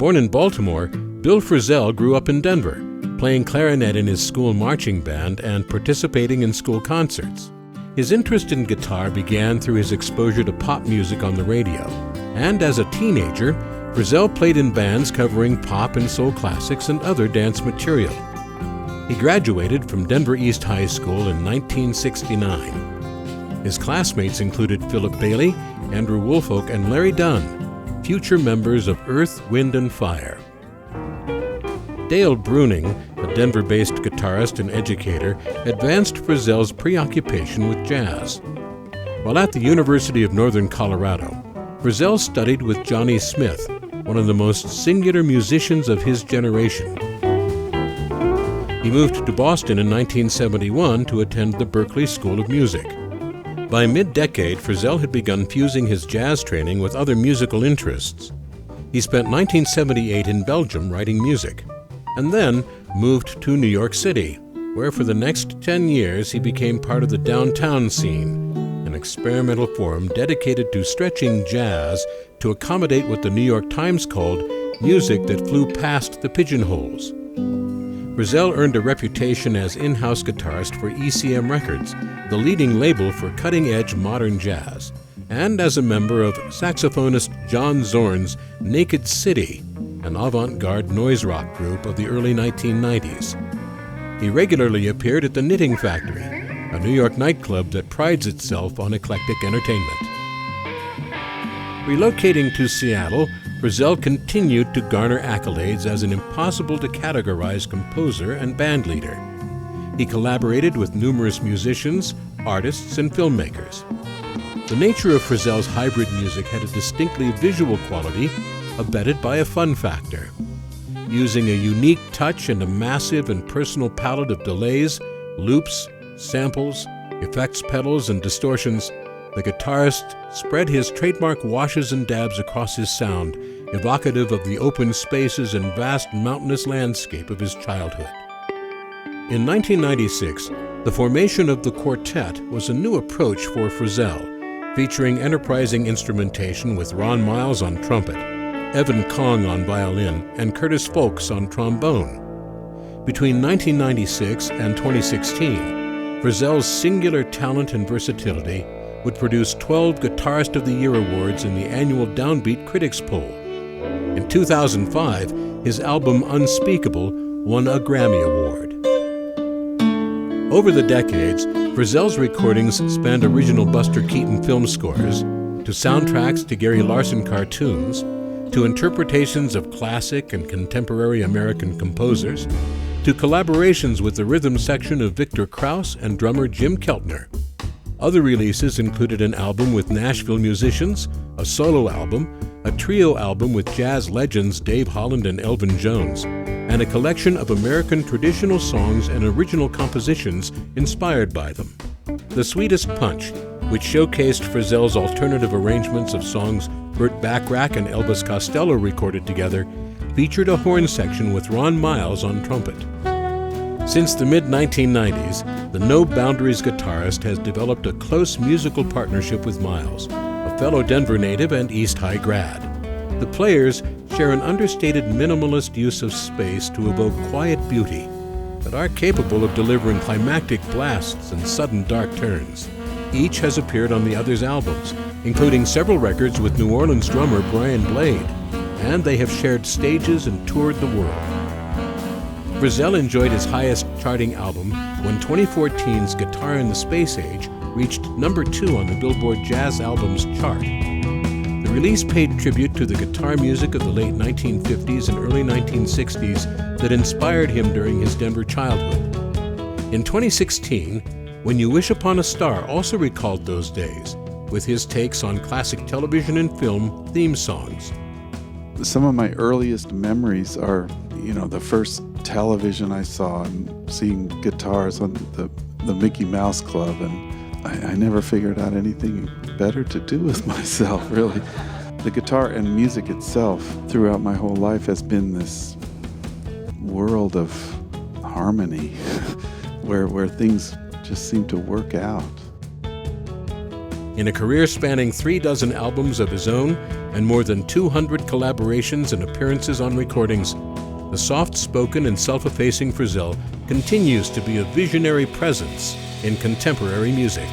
Born in Baltimore, Bill Frisell grew up in Denver, playing clarinet in his school marching band and participating in school concerts. His interest in guitar began through his exposure to pop music on the radio, and as a teenager, Frisell played in bands covering pop and soul classics and other dance material. He graduated from Denver East High School in 1969. His classmates included Philip Bailey, Andrew Woolfolk, and Larry Dunn, future members of Earth, Wind and Fire. Dale Bruning, a Denver-based guitarist and educator, advanced Frisell's preoccupation with jazz. While at the University of Northern Colorado, Frisell studied with Johnny Smith, one of the most singular musicians of his generation. He moved to Boston in 1971 to attend the Berklee School of Music. By mid-decade, Frisell had begun fusing his jazz training with other musical interests. He spent 1978 in Belgium writing music, and then moved to New York City, where for the next 10 years he became part of the downtown scene, an experimental forum dedicated to stretching jazz to accommodate what the New York Times called music that flew past the pigeonholes. Frisell earned a reputation as in-house guitarist for ECM Records, the leading label for cutting-edge modern jazz, and as a member of saxophonist John Zorn's Naked City, an avant-garde noise rock group of the early 1990s. He regularly appeared at the Knitting Factory, a New York nightclub that prides itself on eclectic entertainment. Relocating to Seattle, Frisell continued to garner accolades as an impossible-to-categorize composer and bandleader. He collaborated with numerous musicians, artists, and filmmakers. The nature of Frisell's hybrid music had a distinctly visual quality, abetted by a fun factor. Using a unique touch and a massive and personal palette of delays, loops, samples, effects pedals, and distortions, the guitarist spread his trademark washes and dabs across his sound, evocative of the open spaces and vast mountainous landscape of his childhood. In 1996, the formation of the quartet was a new approach for Frisell, featuring enterprising instrumentation with Ron Miles on trumpet, Evan Kong on violin, and Curtis Folks on trombone. Between 1996 and 2016, Frisell's singular talent and versatility would produce 12 Guitarist of the Year awards in the annual Downbeat Critics Poll. In 2005, his album Unspeakable won a Grammy Award. Over the decades, Frisell's recordings spanned original Buster Keaton film scores, to soundtracks to Gary Larson cartoons, to interpretations of classic and contemporary American composers, to collaborations with the rhythm section of Victor Krauss and drummer Jim Keltner. Other releases included an album with Nashville musicians, a solo album, a trio album with jazz legends Dave Holland and Elvin Jones, and a collection of American traditional songs and original compositions inspired by them. The Sweetest Punch, which showcased Frisell's alternative arrangements of songs Burt Bacharach and Elvis Costello recorded together, featured a horn section with Ron Miles on trumpet. Since the mid-1990s, the No Boundaries guitarist has developed a close musical partnership with Miles, a fellow Denver native and East High grad. The players share an understated minimalist use of space to evoke quiet beauty, but are capable of delivering climactic blasts and sudden dark turns. Each has appeared on the other's albums, including several records with New Orleans drummer Brian Blade, and they have shared stages and toured the world. Frisell enjoyed his highest charting album when 2014's Guitar in the Space Age reached number 2 on the Billboard Jazz Albums chart. The release paid tribute to the guitar music of the late 1950s and early 1960s that inspired him during his Denver childhood. In 2016, When You Wish Upon a Star also recalled those days with his takes on classic television and film theme songs. Some of my earliest memories are, the first television I saw and seeing guitars on the Mickey Mouse Club, and I never figured out anything better to do with myself, really. The guitar and music itself throughout my whole life has been this world of harmony where things just seem to work out. In a career spanning 36 albums of his own and more than 200 collaborations and appearances on recordings, the soft-spoken and self-effacing Frisell continues to be a visionary presence in contemporary music.